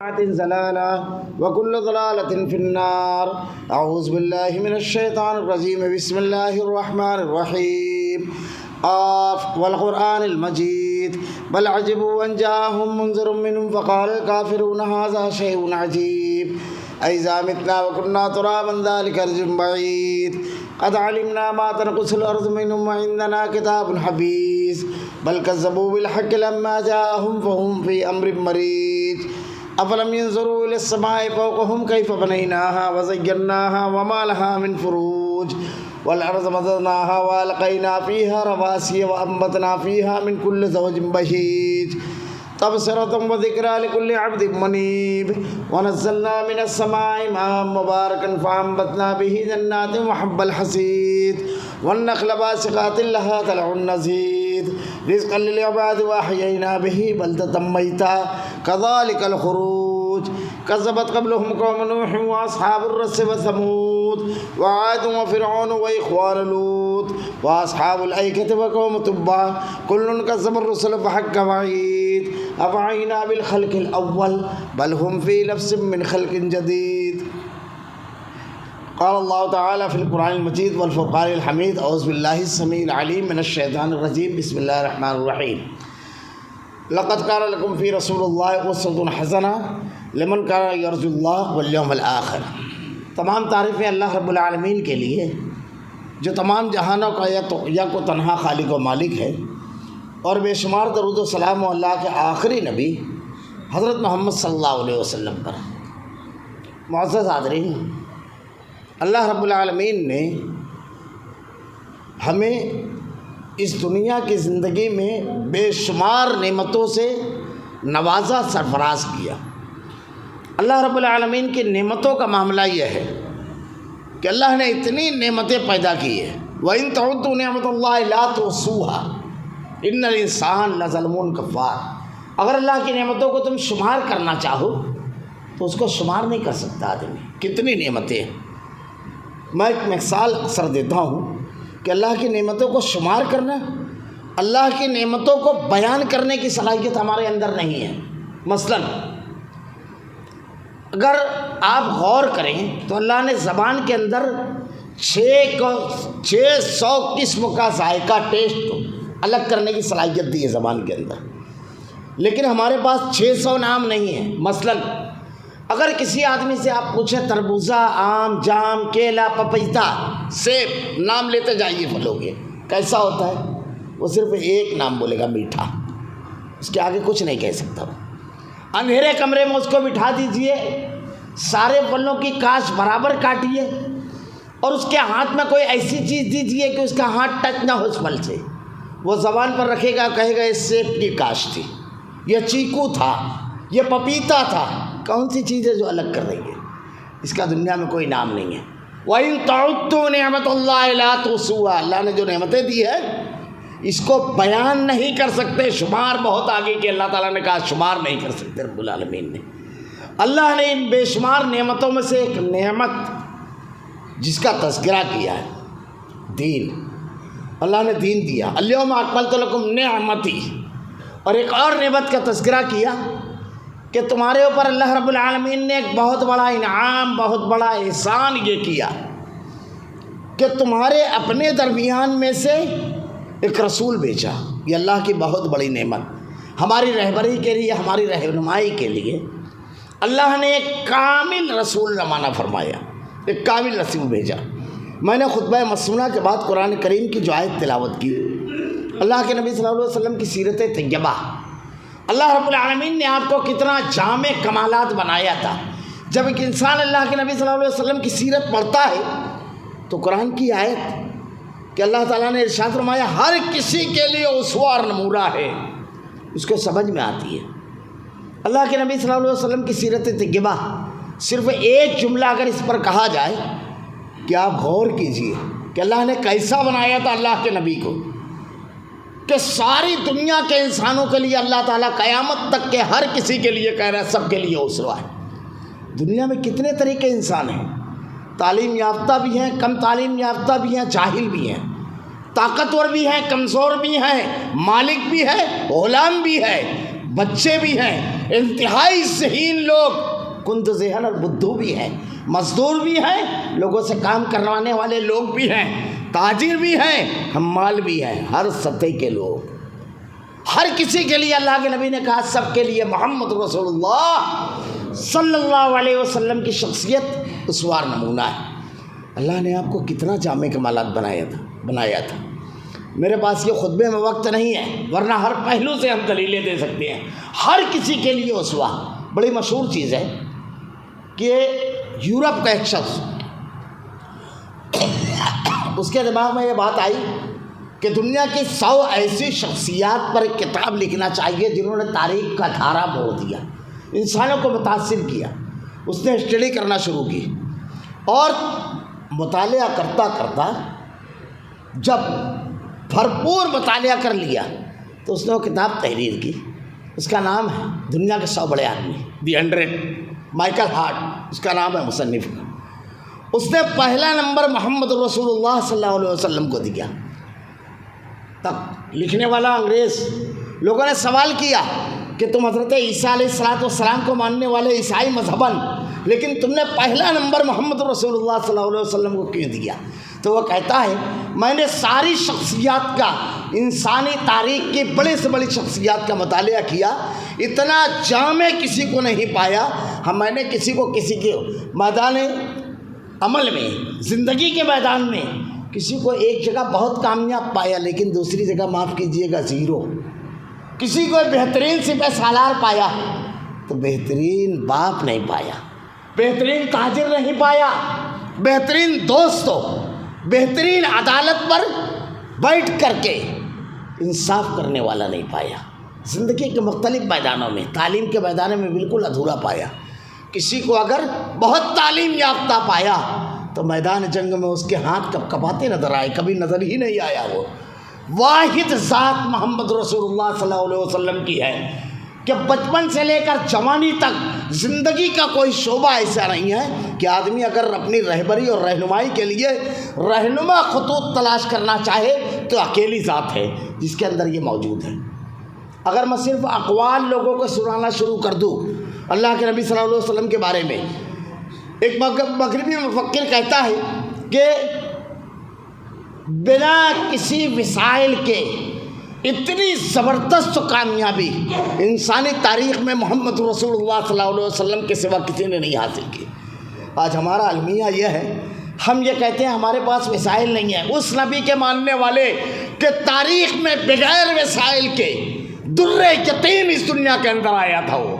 زلالة وكل ضلالة في النار. أعوذ بالله من الشيطان الرجيم. بسم الله الرحمن الرحيم. قاف والقرآن المجيد بل عجبوا أن جاءهم منذر منهم فقال الكافرون هذا شيء عجيب أئذا متنا وكنا ترابا ذلك رجع بعيد قد علمنا ما تنقص الأرض منهم وعندنا كتاب حفيظ بل كذبوا بالحق لما جاءهم فهم في أمر مريج أفلم ينظروا إلى السماء فوقهم كيف بنيناها وزيناها وما لها من فروج والأرض مددناها وألقينا فيها رواسي وأنبتنا فيها من كل زوج بهيج تبصرة وذكرى لكل عبد منيب ونزلنا من السماء ماء مباركا فأنبتنا به جنات وحب الحصيد والنخل باسقات لها طلع نضيد رزقا للعباد وأحيينا به بلدة ميتا كذلك الخروج كذبت قبلهم قوم نوح وأصحاب الرس وثمود وعاد وفرعون وإخوان لوط وأصحاب الأيكة وقوم تبع كل كذب الرسل فحق وعيد أفعينا بالخلق الأول بل هم في لبس من خلق جديد. قال الله تعالى في القرآن المجيد والفرقان الحميد. أعوذ بالله السميع العليم من الشيطان الرجيم. بسم الله الرحمن الرحيم. لقد كان لكم في رسول الله أسوة حسنة لمن كان يرجو الله واليوم الآخر. تمام تعریفیں اللہ رب العالمین کے لیے جو تمام جہانوں کا یا کو تنہا خالق و مالک ہے، اور بے شمار درود و سلام و اللہ کے آخری نبی حضرت محمد صلی اللہ علیہ وسلم پر. معزز حاضرین، اللہ رب العالمین نے ہمیں اس دنیا کی زندگی میں بے شمار نعمتوں سے نوازا، سرفراز کیا. اللہ رب العالمین کی نعمتوں کا معاملہ یہ ہے کہ اللہ نے اتنی نعمتیں پیدا کی ہیں. وَإِن تَعُدُّوا نِعْمَتَ اللَّهِ لَا تُحْصُوهَا إِنَّ الْإِنسَانَ لَظَلُومٌ كَفَّارٌ. اگر اللہ کی نعمتوں کو تم شمار کرنا چاہو تو اس کو شمار نہیں کر سکتا آدمی. کتنی نعمتیں ہیں. میں ایک مثال اکثر دیتا ہوں کہ اللہ کی نعمتوں کو شمار کرنا، اللہ کی نعمتوں کو بیان کرنے کی صلاحیت ہمارے اندر نہیں ہے. مثلا اگر آپ غور کریں تو اللہ نے زبان کے اندر 600 قسم کا ذائقہ، ٹیسٹ الگ کرنے کی صلاحیت دی ہے زبان کے اندر، لیکن ہمارے پاس 600 نام نہیں ہیں. مثلا اگر کسی آدمی سے آپ پوچھیں تربوزہ، آم، جام، کیلا، پپیتا، سیب، نام لیتے جائیے پھلوں کے، کیسا ہوتا ہے؟ وہ صرف ایک نام بولے گا، میٹھا. اس کے آگے کچھ نہیں کہہ سکتا. وہ اندھیرے کمرے میں اس کو بٹھا دیجئے، سارے پھلوں کی کاش برابر کاٹیے اور اس کے ہاتھ میں کوئی ایسی چیز دیجئے کہ اس کا ہاتھ ٹچ نہ ہو اس پھل سے، وہ زبان پر رکھے گا، کہے گا یہ سیب کی کاش تھی، یہ چیکو تھا، یہ پپیتا تھا. کون سی چیز ہے جو الگ کر رہی ہے؟ اس کا دنیا میں کوئی نام نہیں ہے. وَإِن تَعُدُّوا نِعْمَتَ اللَّهِ لَا تُحْصُوهَا. اللہ نے جو نعمتیں دی ہے اس کو بیان نہیں کر سکتے. شمار بہت آگے کہ اللہ تعالیٰ نے کہا شمار نہیں کر سکتے. رب العالمین نے، اللہ نے ان بے شمار نعمتوں میں سے ایک نعمت جس کا تذکرہ کیا ہے، دین. اللہ نے دین دیا. اليوم اکملت لکم نعمتی. اور ایک اور نعمت کا تذکرہ کیا کہ تمہارے اوپر اللہ رب العالمین نے ایک بہت بڑا انعام، بہت بڑا احسان یہ کیا کہ تمہارے اپنے درمیان میں سے ایک رسول بھیجا. یہ اللہ کی بہت بڑی نعمت. ہماری رہبری کے لیے، ہماری رہنمائی کے لیے اللہ نے ایک کامل رسول روانہ فرمایا، ایک کامل رسول بھیجا. میں نے خطبہ مسنونہ کے بعد قرآن کریم کی جو آیت تلاوت کی، اللہ کے نبی صلی اللہ علیہ وسلم کی سیرت طیبہ، اللہ رب العالمین نے آپ کو کتنا جامع کمالات بنایا تھا. جب ایک انسان اللہ کے نبی صلی اللہ علیہ وسلم کی سیرت پڑھتا ہے تو قرآن کی آیت کہ اللہ تعالیٰ نے ارشاد فرمایا ہر کسی کے لیے اسوہ اور نمونہ ہے، اس کو سمجھ میں آتی ہے. اللہ کے نبی صلی اللہ علیہ وسلم کی سیرت طیبہ، صرف ایک جملہ اگر اس پر کہا جائے کہ آپ غور کیجئے کہ اللہ نے کیسا بنایا تھا اللہ کے نبی کو، کہ ساری دنیا کے انسانوں کے لیے اللہ تعالیٰ قیامت تک کے ہر کسی کے لیے کہہ رہا ہے سب کے لیے اسوہ ہے. دنیا میں کتنے طرح کے انسان ہیں، تعلیم یافتہ بھی ہیں، کم تعلیم یافتہ بھی ہیں، جاہل بھی ہیں، طاقتور بھی ہیں، کمزور بھی ہیں، مالک بھی ہے، غلام بھی ہے، بچے بھی ہیں، انتہائی ذہین لوگ، کند ذہن اور بدھو بھی ہیں، مزدور بھی ہیں، لوگوں سے کام کروانے والے لوگ بھی ہیں، تاجر بھی ہیں، حمال بھی ہیں، ہر سطح کے لوگ، ہر کسی کے لیے اللہ کے نبی نے کہا سب کے لیے محمد رسول اللہ صلی اللہ علیہ وسلم کی شخصیت اسوار نمونہ ہے۔ اللہ نے آپ کو کتنا جامع کمالات بنایا تھا۔ میرے پاس یہ خطبے میں وقت نہیں ہے، ورنہ ہر پہلو سے ہم دلیلیں دے سکتے ہیں۔ ہر کسی کے لیے اسوہ، بڑی مشہور چیز ہے کہ یورپ کا ایک شخص، اس کے دماغ میں یہ بات آئی کہ دنیا کی 100 ایسی شخصیات پر ایک کتاب لکھنا چاہیے جنہوں نے تاریخ کا دھارا موڑ دیا، انسانوں کو متاثر کیا۔ اس نے اسٹڈی کرنا شروع کی اور مطالعہ کرتا کرتا جب بھرپور مطالعہ کر لیا تو اس نے وہ کتاب تحریر کی۔ اس کا نام ہے دنیا کے 100 بڑے آدمی، دی 100، مائیکل ہارٹ اس کا نام ہے مصنف کا۔ اس نے پہلا نمبر محمد رسول اللہ صلی اللہ علیہ وسلم کو دیا۔ تب لکھنے والا انگریز، لوگوں نے سوال کیا کہ تم حضرت عیسیٰ علیہ السلام کو ماننے والے عیسائی مذہباً، لیکن تم نے پہلا نمبر محمد رسول اللہ صلی اللہ علیہ وسلم کو کیوں دیا؟ تو وہ کہتا ہے میں نے ساری شخصیات کا، انسانی تاریخ کی بڑے سے بڑی شخصیات کا مطالعہ کیا، اتنا جامع کسی کو نہیں پایا۔ میں نے کسی کے میدان عمل میں، زندگی کے میدان میں کسی کو ایک جگہ بہت کامیاب پایا لیکن دوسری جگہ معاف کیجیے گا زیرو۔ کسی کو بہترین سپہ سالار پایا تو بہترین باپ نہیں پایا، بہترین تاجر نہیں پایا، بہترین دوست ہو، بہترین عدالت پر بیٹھ کر کے انصاف کرنے والا نہیں پایا۔ زندگی کے مختلف میدانوں میں، تعلیم کے میدان میں بالکل ادھورا پایا۔ کسی کو اگر بہت تعلیم یافتہ پایا تو میدان جنگ میں اس کے ہاتھ کب کپاتے نظر آئے، کبھی نظر ہی نہیں آیا۔ وہ واحد ذات محمد رسول اللہ صلی اللہ علیہ وسلم کی ہے کہ بچپن سے لے کر جوانی تک زندگی کا کوئی شعبہ ایسا نہیں ہے کہ آدمی اگر اپنی رہبری اور رہنمائی کے لیے رہنما خطوط تلاش کرنا چاہے تو اکیلی ذات ہے جس کے اندر یہ موجود ہے۔ اگر میں صرف اقوال لوگوں کو سنانا شروع کر دوں اللہ کے نبی صلی اللہ علیہ وسلم کے بارے میں، ایک مغربی مفکر کہتا ہے کہ بنا کسی وسائل کے اتنی زبردست کامیابی انسانی تاریخ میں محمد رسول اللہ صلی اللہ علیہ وسلم کے سوا کسی نے نہیں حاصل کی۔ آج ہمارا المیہ یہ ہے، ہم یہ کہتے ہیں ہمارے پاس وسائل نہیں ہیں۔ اس نبی کے ماننے والے کہ تاریخ میں بغیر وسائل کے درِ یتیم اس دنیا کے اندر آیا تھا، وہ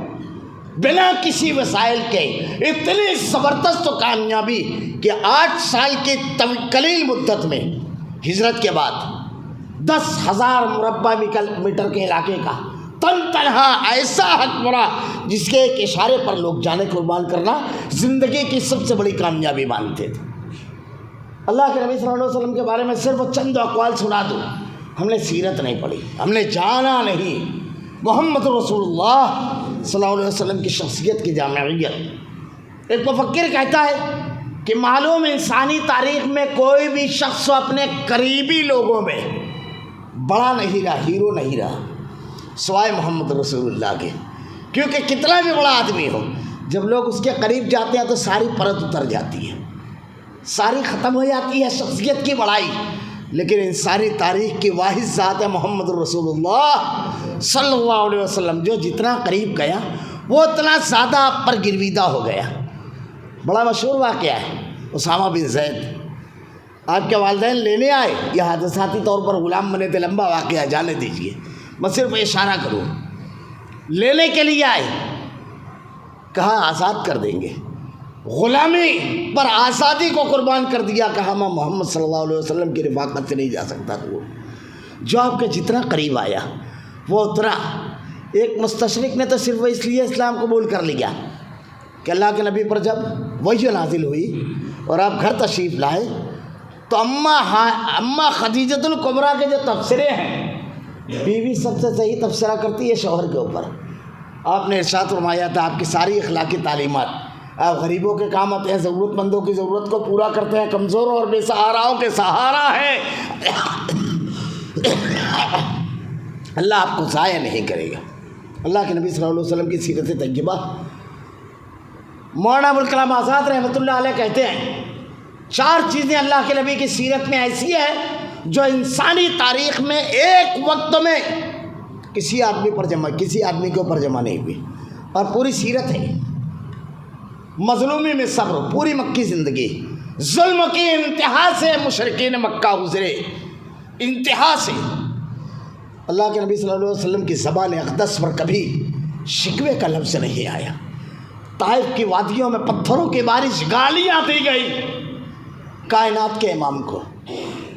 بنا کسی وسائل کے اتنی زبردست کامیابی کہ 8 سال کی قلیل مدت میں ہجرت کے بعد 10,000 مربع میٹر کے علاقے کا تنہا ایسا حکمراں جس کے ایک اشارے پر لوگ جانے قربان کرنا زندگی کی سب سے بڑی کامیابی مانتے تھے۔ اللہ کے نبی صلی اللہ علیہ وسلم کے بارے میں صرف چند اقوال سنا دوں، ہم نے سیرت نہیں پڑھی، ہم نے جانا نہیں محمد رسول اللہ صلی اللہ علیہ وسلم کی شخصیت کی جامعیت۔ ایک مفکر کہتا ہے کہ معلوم انسانی تاریخ میں کوئی بھی شخص اپنے قریبی لوگوں میں بڑا نہیں رہا، ہیرو نہیں رہا سوائے محمد رسول اللہ کے، کیونکہ کتنا بھی بڑا آدمی ہو جب لوگ اس کے قریب جاتے ہیں تو ساری پرت اتر جاتی ہے، ساری ختم ہو جاتی ہے شخصیت کی بڑائی۔ لیکن انسانی تاریخ کی واحد ذات ہے محمد رسول اللہ صلی اللہ علیہ وسلم، جو جتنا قریب گیا وہ اتنا زیادہ آپ پر گرویدہ ہو گیا۔ بڑا مشہور واقعہ ہے، اسامہ بن زید، آپ کے والدین لینے آئے، یہ حادثاتی طور پر غلام بنے تھے، لمبا واقعہ جانے دیجیے، میں صرف اشارہ کروں۔ لینے کے لیے آئے، کہا آزاد کر دیں گے، غلامی پر آزادی کو قربان کر دیا، کہا میں محمد صلی اللہ علیہ وسلم کی رفاقت سے نہیں جا سکتا۔ تو جو آپ کے جتنا قریب آیا وہ اتنا، ایک مستشرق نے تو صرف اس لیے اسلام قبول کر لیا کہ اللہ کے نبی پر جب وحی نازل ہوئی اور آپ گھر تشریف لائے تو اماں خدیجۃ الکبریٰ کے جو تبصرے ہیں، بیوی سب سے صحیح تبصرہ کرتی ہے شوہر کے اوپر۔ آپ نے ارشاد فرمایا تھا آپ کی ساری اخلاقی تعلیمات، آپ غریبوں کے کام آتے ہیں، ضرورت مندوں کی ضرورت کو پورا کرتے ہیں، کمزوروں اور بے سہاراؤں کے سہارا ہے، اللہ آپ کو ضائع نہیں کرے گا۔ اللہ کے نبی صلی اللہ علیہ وسلم کی سیرت طیبہ، مولانا ابوالکلام آزاد رحمۃ اللہ علیہ کہتے ہیں 4 چیزیں اللہ کے نبی کی سیرت میں ایسی ہیں جو انسانی تاریخ میں ایک وقت میں کسی آدمی کے اوپر جمع نہیں ہوئی، اور پوری سیرت ہے۔ مظلومی میں صبر، پوری مکی زندگی، ظلم کی انتہا سے مشرکین مکہ گزرے، انتہا سے۔ اللہ کے نبی صلی اللہ علیہ وسلم کی زبان اقدس پر کبھی شکوے کا لفظ نہیں آیا۔ طائف کی وادیوں میں پتھروں کی بارش، گالیاں دی گئی کائنات کے امام کو۔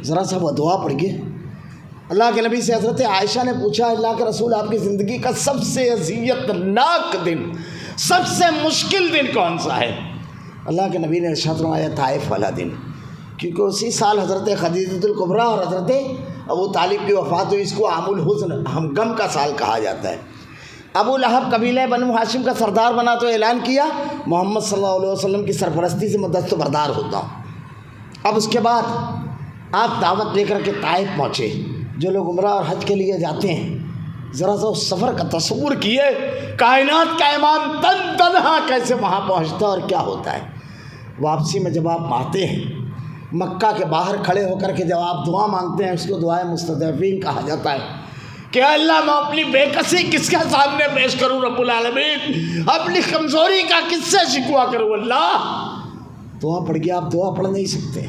ذرا سا وہ دعا پڑھیے۔ اللہ کے نبی سے حضرت عائشہ نے پوچھا، اللہ کے رسول آپ کی زندگی کا سب سے اذیت ناک دن، سب سے مشکل دن کون سا ہے؟ اللہ کے نبی نے ارشاد فرمایا طائف والا دن، کیونکہ اسی سال حضرت خدیجہ الکبریٰ اور حضرت ابو طالب کی وفات ہوئی۔ اس کو عام الحزن، غم کا سال کہا جاتا ہے۔ ابو لہب قبیلہ بنو ہاشم کا سردار بنا تو اعلان کیا محمد صلی اللہ علیہ وسلم کی سرپرستی سے میں دستبردار ہوتا ہوں۔ اب اس کے بعد آپ دعوت لے کر کے طائف پہنچے۔ جو لوگ عمرہ اور حج کے لیے جاتے ہیں، ذرا سا اس سفر کا تصور کیے، کائنات کا امام تنہا کیسے وہاں پہنچتا ہے اور کیا ہوتا ہے۔ واپسی میں جب آپ آتے ہیں، مکہ کے باہر کھڑے ہو کر کے جب آپ دعا مانگتے ہیں، اس کو دعائے مستضعفین کہا جاتا ہے کہ اللہ میں اپنی بے کسی کس کے سامنے پیش کروں رب العالمین، اپنی کمزوری کا کس سے شکوہ کروں اللہ۔ دعا پڑھ کے آپ دعا پڑھ نہیں سکتے۔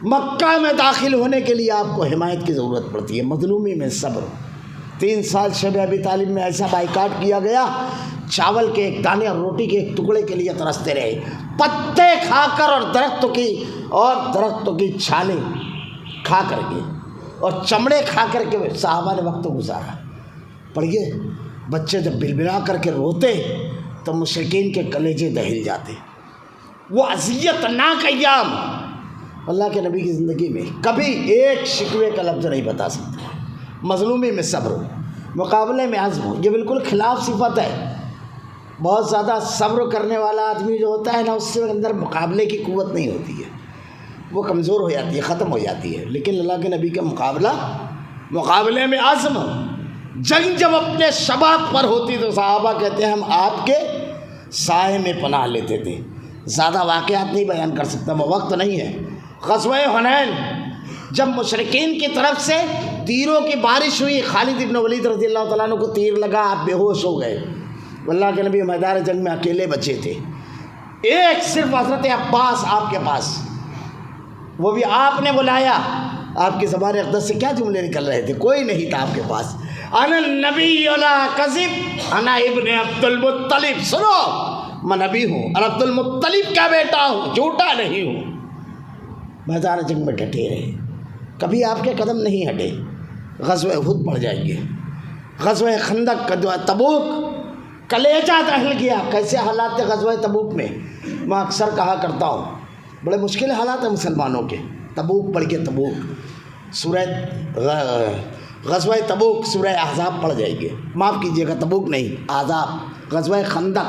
مکہ میں داخل ہونے کے لیے آپ کو حمایت کی ضرورت پڑتی ہے، مظلومی میں صبر۔ 3 سال شب ابی طالب میں ایسا بائیکاٹ کیا گیا، چاول کے ایک دانے اور روٹی کے ایک ٹکڑے کے لیے ترستے رہے، پتے کھا کر اور درختوں کی چھالیں کھا کر کے اور چمڑے کھا کر کے صحابہ نے وقت گزارا۔ پڑھیے، بچے جب بلبلا کر کے روتے تو مشرکین کے کلیجے دہل جاتے۔ وہ اذیت ناک ایام اللہ کے نبی کی زندگی میں کبھی ایک شکوے کا لفظ نہیں بتا سکتے۔ مظلومی میں صبر، مقابلے میں عزم، یہ بالکل خلاف صفت ہے۔ بہت زیادہ صبر کرنے والا آدمی جو ہوتا ہے نا، اس سے اندر مقابلے کی قوت نہیں ہوتی ہے، وہ کمزور ہو جاتی ہے، ختم ہو جاتی ہے۔ لیکن اللہ کے نبی کا مقابلے میں عزم، جنگ جب اپنے شباب پر ہوتی تو صحابہ کہتے ہیں ہم آپ کے سائے میں پناہ لیتے تھے۔ زیادہ واقعات نہیں بیان کر سکتا، وہ وقت نہیں ہے۔ غزوہ حنین، جب مشرکین کی طرف سے تیروں کی بارش ہوئی، خالد بن ولید رضی اللہ تعالیٰ عنہ کو تیر لگا، آپ بے ہوش ہو گئے۔ اللہ کے نبی میدان جنگ میں اکیلے بچے تھے، ایک صرف حضرت عباس آپ کے پاس، وہ بھی آپ نے بلایا۔ آپ کی زبان اقدس سے کیا جملے نکل رہے تھے؟ کوئی نہیں تھا آپ کے پاس۔ انا النبی لا کذب، انا ابن عبد المطلب، سنو میں نبی ہوں اور عبد المطلب کا بیٹا ہوں، جھوٹا نہیں ہوں۔ میدان جنگ میں ڈٹے رہے، کبھی آپ کے قدم نہیں ہٹے۔ غزوہ احد پڑ جائیں گے، غزوہ خندق، تبوک، کلیجہ دہل گیا۔ کیسے حالات تھے غزوہ تبوک میں؟ میں اکثر کہا کرتا ہوں بڑے مشکل حالات ہیں مسلمانوں کے۔ تبوک پڑھ کے، تبوک سورہ غزوہ تبوک، سورہ احزاب پڑھ جائیں گے، معاف کیجیے گا تبوک نہیں، احزاب، غزوہ خندق۔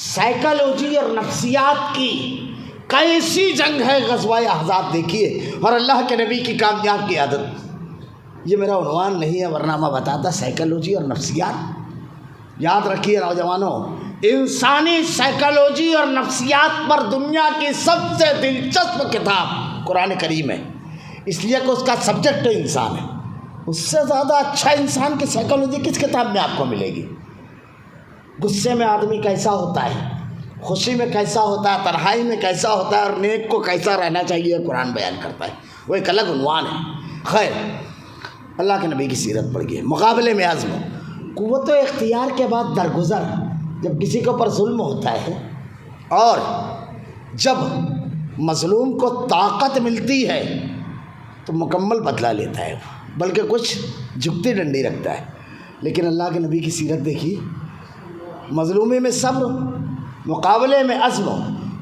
سائیکالوجی اور نفسیات کی کیسی جنگ ہے غزوہ احزاب، دیکھیے، اور اللہ کے نبی کی کامیاب کی عادت۔ یہ میرا عنوان نہیں ہے ورنہ میں بتاتا سائیکالوجی اور نفسیات۔ یاد رکھیے نوجوانوں، انسانی سائیکالوجی اور نفسیات پر دنیا کی سب سے دلچسپ کتاب قرآن کریم ہے، اس لیے کہ اس کا سبجیکٹ انسان ہے۔ اس سے زیادہ اچھا انسان کی سائیکالوجی کس کتاب میں آپ کو ملے گی؟ غصے میں آدمی کیسا ہوتا ہے، خوشی میں کیسا ہوتا ہے، تنہائی میں کیسا ہوتا ہے، اور نیک کو کیسا رہنا چاہیے، قرآن بیان کرتا ہے۔ وہ ایک الگ عنوان ہے۔ خیر، اللہ کے نبی کی سیرت پڑھ گئے۔ مقابلے میں عزم، قوت و اختیار کے بعد درگزر۔ جب کسی کے اوپر ظلم ہوتا ہے اور جب مظلوم کو طاقت ملتی ہے تو مکمل بدلہ لیتا ہے، بلکہ کچھ جھکتی ڈنڈی رکھتا ہے۔ لیکن اللہ کے نبی کی سیرت دیکھیے، مظلومی میں صبر، مقابلے میں عزم،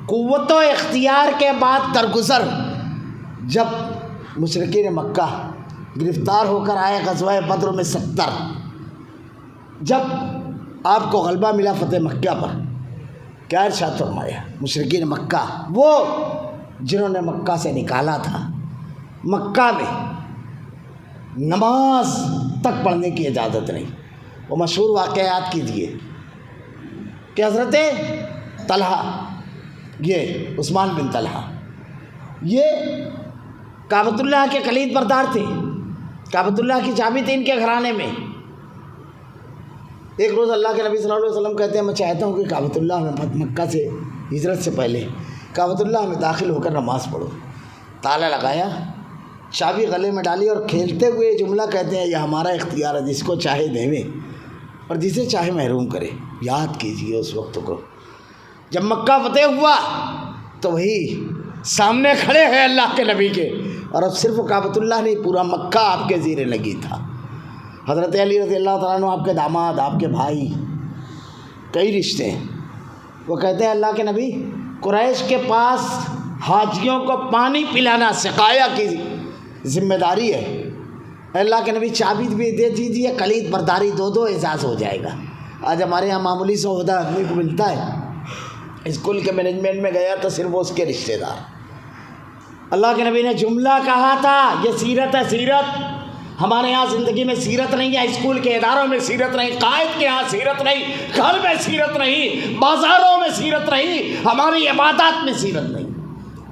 قوت و اختیار کے بعد درگزر۔ جب مشرکین مکہ گرفتار ہو کر آئے غزوہ بدر میں 70، جب آپ کو غلبہ ملا فتح مکہ پر، کیا ارشاد فرمایا؟ مشرکین مکہ، وہ جنہوں نے مکہ سے نکالا تھا، مکہ میں نماز تک پڑھنے کی اجازت نہیں، وہ مشہور واقعہ یاد کیجیے کہ حضرت طلحہ، یہ عثمان بن طلحہ، یہ کعبۃ اللہ کے کلید بردار تھے، کعبۃ اللہ کی چابی تھی ان کے گھرانے میں۔ ایک روز اللہ کے نبی صلی اللہ علیہ وسلم کہتے ہیں میں چاہتا ہوں کہ کعبۃ اللہ میں مکہ سے ہجرت سے پہلے کعبۃ اللہ میں داخل ہو کر نماز پڑھو۔ تالا لگایا، چابی گلے میں ڈالی اور کھیلتے ہوئے یہ جملہ کہتے ہیں یہ ہمارا اختیار ہے، جس کو چاہے دیں اور جسے چاہے محروم کرے۔ یاد کیجیے اس وقت کو جب مکہ فتح ہوا تو وہی سامنے کھڑے ہیں اللہ کے نبی کے، اور اب صرف کعبۃ اللہ نہیں پورا مکہ آپ کے زیر لگی تھا۔ حضرت علی رضی اللہ تعالیٰ عنہ آپ کے داماد، آپ کے بھائی، کئی رشتے ہیں۔ وہ کہتے ہیں اللہ کے نبی قریش کے پاس حاجیوں کو پانی پلانا سقایا کی ذمہ داری ہے، اللہ کے نبی چابی بھی دے دیجیے، کلید برداری دو اعزاز ہو جائے گا۔ آج ہمارے یہاں معمولی سا عہدہ آدمی کو ملتا ہے، اسکول کے مینجمنٹ میں گیا تو صرف اس کے رشتہ دار۔ اللہ کے نبی نے جملہ کہا تھا یہ سیرت ہے، سیرت۔ ہمارے یہاں زندگی میں سیرت نہیں ہے، اسکول کے اداروں میں سیرت نہیں، قائد کے یہاں سیرت نہیں، گھر میں سیرت نہیں، بازاروں میں سیرت نہیں، ہماری عبادات میں سیرت نہیں۔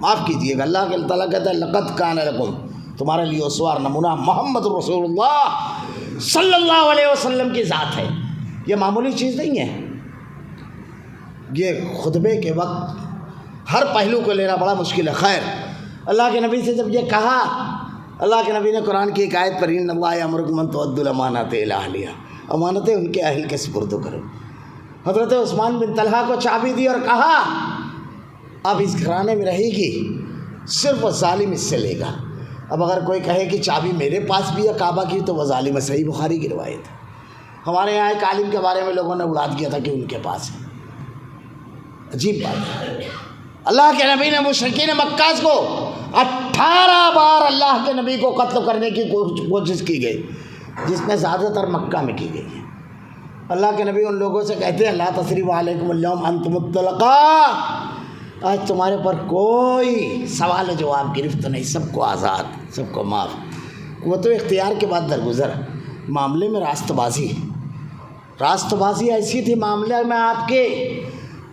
معاف کیجیے گا، اللہ کے تعالیٰ کہتا ہے لقد کان لکم، تمہارے لیے اسوہ نمونہ محمد رسول اللہ صلی اللہ علیہ وسلم کی ذات ہے۔ یہ معمولی چیز نہیں ہے، یہ خطبے کے وقت ہر پہلو کو لینا بڑا مشکل ہے۔ خیر، اللہ کے نبی سے جب یہ کہا، اللہ کے نبی نے قرآن کی ایک آیت پر ان اللہ یأمرکم ان تؤدوا الامانات الی اہلہا، امانتیں ان کے اہل کے سپرد کرو۔ حضرت عثمان بن طلحہ کو چابی دی اور کہا اب اس گھرانے میں رہے گی، صرف ظالم اس سے لے گا۔ اب اگر کوئی کہے کہ چابی میرے پاس بھی ہے کعبہ کی تو وہ ظالم ہے، صحیح بخاری کی روایت ہے۔ ہمارے یہاں ایک عالم کے بارے میں لوگوں نے اڑا دیا تھا کہ ان کے پاس ہے، عجیب بات ہے۔ اللہ کے نبی نے مشرکین مکہ کو 18 بار اللہ کے نبی کو قتل کرنے کی کوشش کی گئی، جس میں زیادہ تر مکہ میں کی گئی ہے۔ اللہ کے نبی ان لوگوں سے کہتے ہیں لا تثریب علیکم اليوم انتم الطلقاء، آج تمہارے پر کوئی سوال و جواب گرفت نہیں، سب کو آزاد، سب کو معاف۔ قوت و اختیار کے بعد درگزر، معاملے میں راست بازی ایسی تھی معاملے میں آپ کے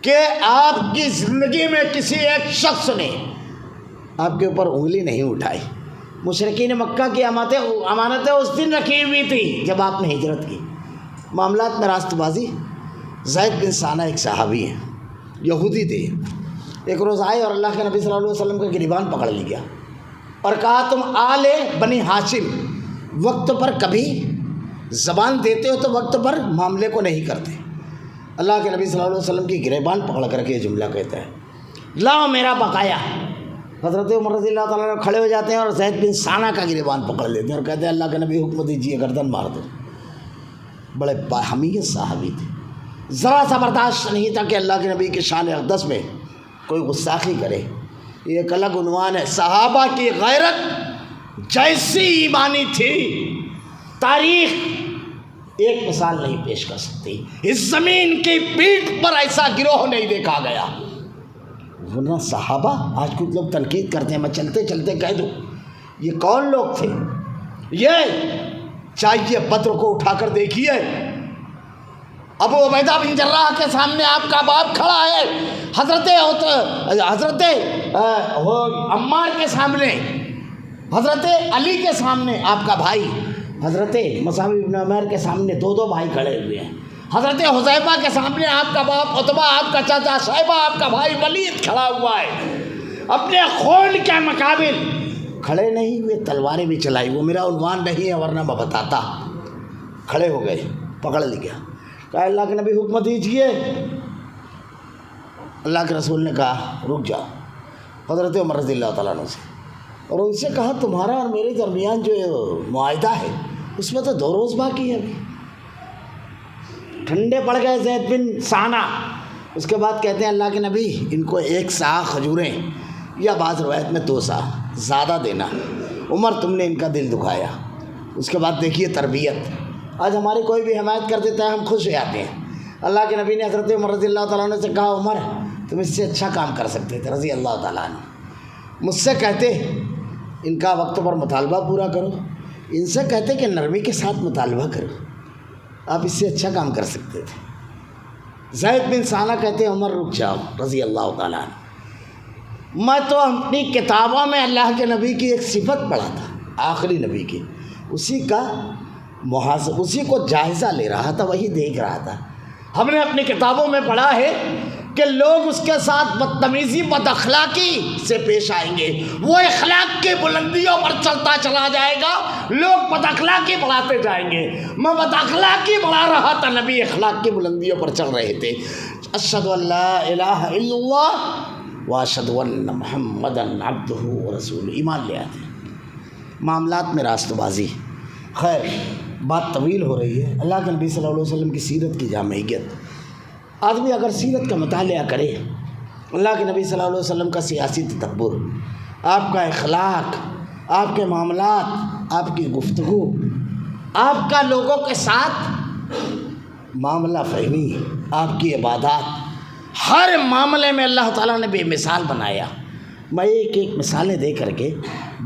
کہ آپ کی زندگی میں کسی ایک شخص نے آپ کے اوپر انگلی نہیں اٹھائی۔ مشرکین مکہ کی امانتیں اس دن رکھی ہوئی تھی جب آپ نے ہجرت کی۔ معاملات میں راست بازی۔ زید بن ثانہ ایک صحابی ہیں، یہودی تھے۔ ایک روز آئے اور اللہ کے نبی صلی اللہ علیہ وسلم کا گریبان پکڑ لیا اور کہا تم آل بنی ہاشم وقت پر کبھی زبان دیتے ہو تو وقت پر معاملے کو نہیں کرتے۔ اللہ کے نبی صلی اللہ علیہ وسلم کی گریبان پکڑ کر کے یہ جملہ کہتا ہے لاؤ میرا بقایا۔ حضرت عمر رضی اللہ تعالیٰ عنہ کھڑے ہو جاتے ہیں اور زید بن ثانہ کا گریبان پکڑ لیتے ہیں اور کہتے ہیں اللہ کے نبی حکم دیجیے گردن مار دو۔ بڑے باحمیت صحابی تھے، ذرا سا برداشت نہیں تھا کہ اللہ کے نبی کے شان اقدس میں کوئی گستاخی کرے۔ یہ ایک الگ عنوان ہے۔ صحابہ کی غیرت جیسی ایمانی تھی، تاریخ ایک مثال نہیں پیش کر سکتی۔ اس زمین کی پیٹھ پر ایسا گروہ نہیں دیکھا گیا۔ ورنہ صحابہ، آج کچھ لوگ تنقید کرتے ہیں، میں چلتے چلتے کہہ دوں یہ کون لوگ تھے؟ یہ چاہیے بدر کو اٹھا کر دیکھیے، ابو عبیدہ بن جراح کے سامنے آپ کا باپ کھڑا ہے، حضرت عمار کے سامنے، حضرت علی کے سامنے آپ کا بھائی حضرت مصعب بن عمیر کے سامنے دو بھائی کھڑے ہوئے ہیں، حضرت حذیفہ کے سامنے آپ کا باپ عتبہ، آپ کا چاچا شیبہ، آپ کا بھائی ولید کھڑا ہوا ہے۔ اپنے خون کے مقابل کھڑے نہیں ہوئے، تلواریں بھی چلائی۔ وہ میرا عنوان نہیں ہے ورنہ میں بتاتا۔ کھڑے ہو گئے، پکڑ لیا، کہا اللہ کے نبی حکم دیجیے۔ اللہ کے رسول نے کہا رک جاؤ، حضرت عمر رضی اللہ تعالیٰ عنہ سے، اور ان سے کہا تمہارا اور میرے درمیان جو معاہدہ ہے اس میں تو 2 روز باقی ہے ابھی۔ ٹھنڈے پڑ گئے زید بن ثانہ۔ اس کے بعد کہتے ہیں اللہ کے نبی ان کو 1 سا کھجوریں یا بعض روایت میں 2 سا زیادہ دینا۔ عمر تم نے ان کا دل دکھایا۔ اس کے بعد دیکھیے تربیت، آج ہماری کوئی بھی حمایت کر دیتا ہے ہم خوش ہو جاتے ہیں۔ اللہ کے نبی نے حضرت عمر رضی اللہ تعالیٰ عنہ سے کہا عمر تم اس سے اچھا کام کر سکتے تھے رضی اللہ تعالیٰ عنہ، مجھ سے کہتے ان کا وقت پر مطالبہ پورا کرو، ان سے کہتے کہ نرمی کے ساتھ مطالبہ کرو۔ آپ اس سے اچھا کام کر سکتے تھے۔ زید بن ثانہ کہتے ہیں عمر رک جاؤ رضی اللہ تعالیٰ عنہ، میں تو اپنی کتابوں میں اللہ کے نبی کی ایک صفت پڑھا تھا، آخری نبی کی، اسی کا محاسبہ، اسی کو جائزہ لے رہا تھا، وہی دیکھ رہا تھا۔ ہم نے اپنی کتابوں میں پڑھا ہے کہ لوگ اس کے ساتھ بدتمیزی بد اخلاقی سے پیش آئیں گے، وہ اخلاق کی بلندیوں پر چلتا چلا جائے گا، لوگ بد اخلاقی بڑھاتے جائیں گے۔ میں بد اخلاقی بڑھا رہا تھا، نبی اخلاق کی بلندیوں پر چل رہے تھے۔ اشہد ان لا الہ الا اللہ واشہد ان محمدا عبدہ ورسولہ، ایمان لے آتے ہیں۔ معاملات میں راست بازی، خیر بات طویل ہو رہی ہے۔ اللہ کے نبی صلی اللہ علیہ وسلم کی سیرت کی جامعیت، آدمی اگر سیرت کا مطالعہ کرے، اللہ کے نبی صلی اللہ علیہ وسلم کا سیاسی تدبر، آپ کا اخلاق، آپ کے معاملات، آپ کی گفتگو، آپ کا لوگوں کے ساتھ معاملہ فہمی، آپ کی عبادات، ہر معاملے میں اللہ تعالیٰ نے بے مثال بنایا۔ میں ایک ایک مثالیں دے کر کے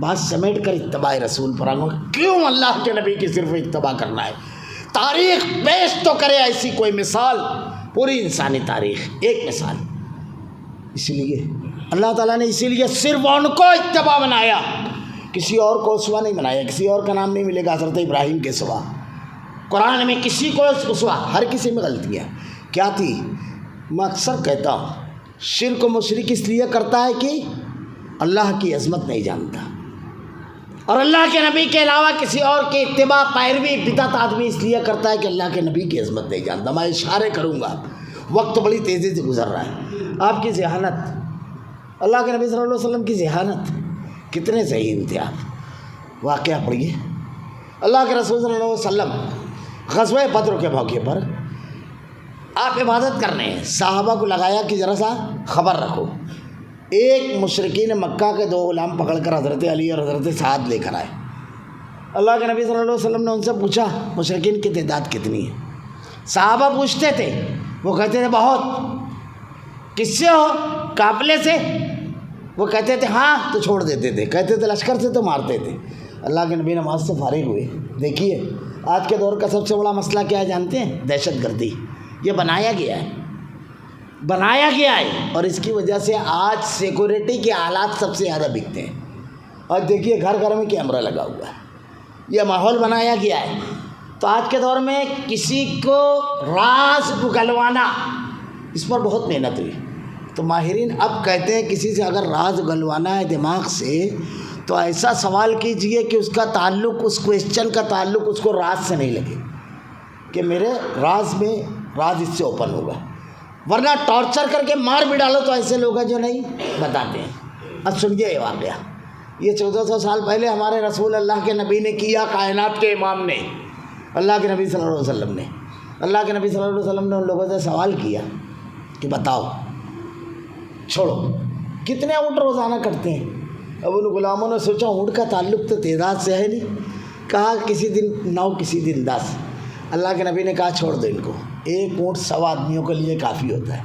بات سمیٹ کر اتباع رسول پر آؤں گا۔ کیوں اللہ کے نبی کی صرف اتباع کرنا ہے؟ تاریخ پیش تو کرے ایسی کوئی مثال، پوری انسانی تاریخ ایک مثال۔ اس لیے اللہ تعالیٰ نے اسی لیے صرف ان کو اتباع بنایا، کسی اور کو اسوہ نہیں بنایا۔ کسی اور کا نام نہیں ملے گا حضرت ابراہیم کے سوا، قرآن میں کسی کو اسوہ، ہر کسی میں غلطیاں کیا تھی۔ میں اکثر کہتا ہوں شرک و مشرک اس لیے کرتا ہے کہ اللہ کی عظمت نہیں جانتا، اور اللہ کے نبی کے علاوہ کسی اور کی اتباع پیروی بدعت آدمی اس لیے کرتا ہے کہ اللہ کے نبی کی عظمت نہیں جانتا۔ میں اشارے کروں گا، وقت بڑی تیزی سے گزر رہا ہے۔ آپ کی ذہانت، اللہ کے نبی صلی اللہ علیہ وسلم کی ذہانت، کتنے ذہین تھے آپ۔ واقعہ پڑھیے، اللہ کے رسول صلی اللہ علیہ وسلم غزوہ بدر کے موقع پر آپ عبادت کرنے ہیں، صحابہ کو لگایا کہ ذرا سا خبر رکھو۔ ایک مشرکین مکہ کے 2 غلام پکڑ کر حضرت علی اور حضرت سعد لے کر آئے۔ اللہ کے نبی صلی اللہ علیہ وسلم نے ان سے پوچھا مشرکین کی تعداد کتنی ہے؟ صحابہ پوچھتے تھے، وہ کہتے تھے بہت۔ کس سے ہو؟ قافلے سے؟ وہ کہتے تھے ہاں، تو چھوڑ دیتے تھے، کہتے تھے لشکر سے، تو مارتے تھے۔ اللہ کے نبی نماز سے فارغ ہوئے۔ دیکھیے آج کے دور کا سب سے بڑا مسئلہ کیا ہے جانتے ہیں؟ دہشت گردی۔ یہ بنایا گیا ہے، بنایا گیا ہے، اور اس کی وجہ سے آج سیکورٹی کے آلات سب سے زیادہ بکتے ہیں۔ اور دیکھیے گھر گھر میں کیمرہ لگا ہوا ہے، یہ ماحول بنایا گیا ہے۔ تو آج کے دور میں کسی کو راز اگلوانا، اس پر بہت محنت ہوئی۔ تو ماہرین اب کہتے ہیں کسی سے اگر راز اگلوانا ہے دماغ سے، تو ایسا سوال کیجئے کہ اس کا تعلق، اس کویسچن کا تعلق اس کو راز سے نہیں لگے، کہ میرے راز میں راز اس سے اوپن ہوگا، ورنہ ٹارچر کر کے مار بھی ڈالو تو ایسے لوگ ہیں جو نہیں بتاتے ہیں۔ اب سنیے یہ واقعہ، یہ 1400 سال پہلے ہمارے رسول اللہ کے نبی نے کیا، کائنات کے امام نے، اللہ کے نبی صلی اللہ علیہ وسلم نے۔ اللہ کے نبی صلی اللہ علیہ وسلم نے ان لوگوں سے سوال کیا کہ بتاؤ، چھوڑو کتنے اونٹ روزانہ کرتے ہیں؟ اب ان غلاموں نے سوچا اونٹ کا تعلق تو تعداد سے ہے نہیں، کہا کسی دن 9 کسی دن 10۔ اللہ کے نبی نے کہا چھوڑ دو ان کو، ایک اونٹ 100 آدمیوں کے لیے کافی ہوتا ہے۔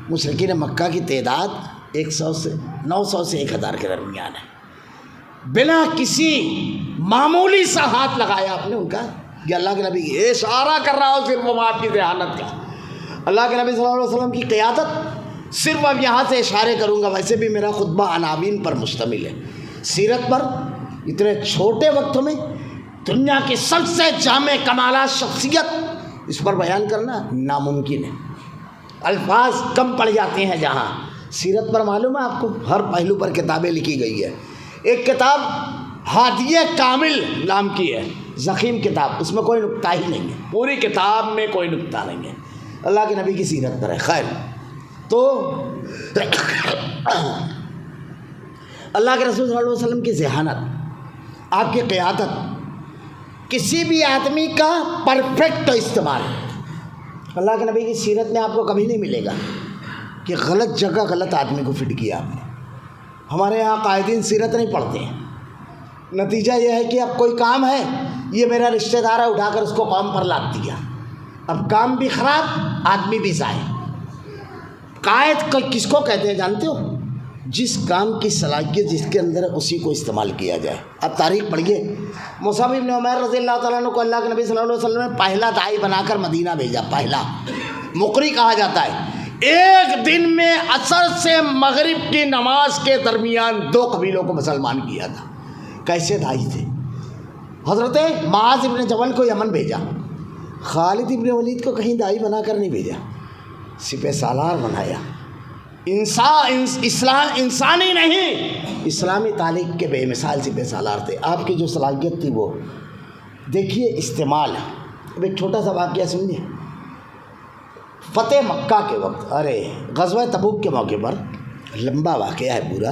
مشرکین مکہ کی تعداد 900 سے 1000 کے درمیان ہے۔ بنا کسی معمولی سا ہاتھ لگایا آپ نے ان کا، یہ اللہ کے نبی اشارہ کر رہا ہو صرف وہ آپ کی ذہانت کا۔ اللہ کے نبی صلی اللہ علیہ وسلم کی قیادت، صرف اب یہاں سے اشارے کروں گا، ویسے بھی میرا خطبہ عناوین پر مشتمل ہے، سیرت پر۔ اتنے چھوٹے وقت میں دنیا کی سب سے جامع کمالات شخصیت، اس پر بیان کرنا ناممکن ہے، الفاظ کم پڑ جاتے ہیں۔ جہاں سیرت پر معلوم ہے آپ کو ہر پہلو پر کتابیں لکھی گئی ہے۔ ایک کتاب ہادیہ کامل نام کی ہے، ضخیم کتاب، اس میں کوئی نکتہ ہی نہیں ہے، پوری کتاب میں کوئی نکتہ نہیں ہے، اللہ کے نبی کی سیرت پر ہے۔ خیر، تو اللہ کے رسول صلی اللہ علیہ وسلم کی ذہانت، آپ کی قیادت، کسی بھی آدمی کا پرفیکٹ استعمال، اللہ کے نبی کی سیرت میں آپ کو کبھی نہیں ملے گا کہ غلط جگہ غلط آدمی کو فٹ کیا آپ نے۔ ہمارے یہاں قائدین سیرت نہیں پڑھتے ہیں، نتیجہ یہ ہے کہ اب کوئی کام ہے، یہ میرا رشتہ دار ہے، اٹھا کر اس کو کام پر لاد دیا، اب کام بھی خراب، آدمی بھی ضائع۔ قائد کس کو کہتے ہیں جانتے ہو؟ جس کام کی صلاحیت جس کے اندر ہے اسی کو استعمال کیا جائے. اب تاریخ پڑھیے. مصعب بن عمیر رضی اللہ تعالیٰ عنہ کو اللہ کے نبی صلی اللہ علیہ وسلم نے پہلا داعی بنا کر مدینہ بھیجا. پہلا مقری کہا جاتا ہے. ایک دن میں عصر سے مغرب کی نماز کے درمیان 2 قبیلوں کو مسلمان کیا تھا. کیسے داعی تھے؟ حضرت معاذ ابن جبل کو یمن بھیجا. خالد ابن ولید کو کہیں داعی بنا کر نہیں بھیجا، سپہ سالار بنایا. اسلام انسانی نہیں، اسلامی تعلیم کے بے مثال سپہ سالار تھے. آپ کی جو صلاحیت تھی وہ دیکھیے استعمال. اب ایک چھوٹا سا واقعہ سنیے. فتح مکہ کے وقت، غزوہ تبوک کے موقع پر، لمبا واقعہ ہے پورا.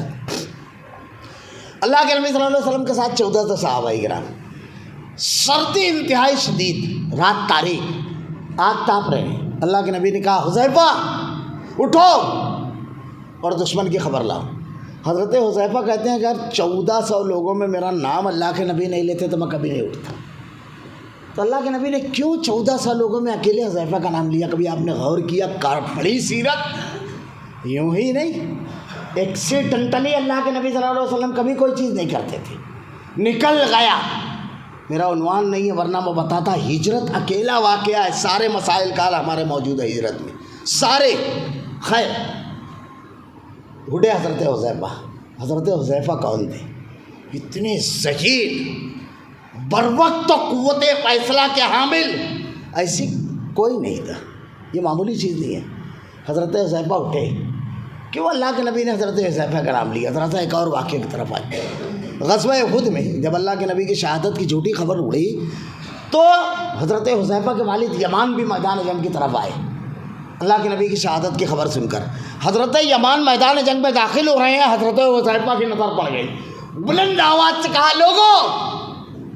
اللہ کے نبی صلی اللہ علیہ وسلم کے ساتھ 14 صحابہ کرام. سردی انتہائی شدید، رات تاریک، آگ تاپ رہے ہیں. اللہ کے نبی نے کہا حذیفہ اٹھو اور دشمن کی خبر لاؤ. حضرت حذیفہ کہتے ہیں اگر 1400 لوگوں میں میرا نام اللہ کے نبی نہیں لیتے تو میں کبھی نہیں اٹھتا. تو اللہ کے نبی نے کیوں 1400 لوگوں میں اکیلے حذیفہ کا نام لیا؟ کبھی آپ نے غور کیا؟ پڑھی سیرت؟ یوں ہی نہیں، ایکسیڈنٹلی اللہ کے نبی صلی اللہ علیہ وسلم کبھی کوئی چیز نہیں کرتے تھے. نکل گیا. میرا عنوان نہیں ہے ورنہ میں بتاتا. ہجرت اکیلا واقعہ ہے. سارے مسائل کا حل ہمارے موجود ہے ہجرت میں، سارے. خیر، اٹھے حضرت حذیفہ. حضرت حذیفہ کون تھے؟ اتنے ذہین، بروقت و قوت فیصلہ کے حامل، ایسی کوئی نہیں تھا. یہ معمولی چیز نہیں ہے. حضرت حذیفہ اٹھے. کیوں اللہ کے نبی نے حضرت حذیفہ کا نام لیا؟ ذرا سا ایک اور واقعے کی طرف آئے. غزوہ احد میں جب اللہ کے نبی کی شہادت کی جھوٹی خبر اڑی تو حضرت حذیفہ کے والد یمان بھی میدان جنگ کی طرف آئے. اللہ کے نبی کی شہادت کی خبر سن کر حضرت یمان میدان جنگ میں داخل ہو رہے ہیں. حضرت حذیفہ کی نظر پڑ گئی. بلند آواز سے کہا لوگوں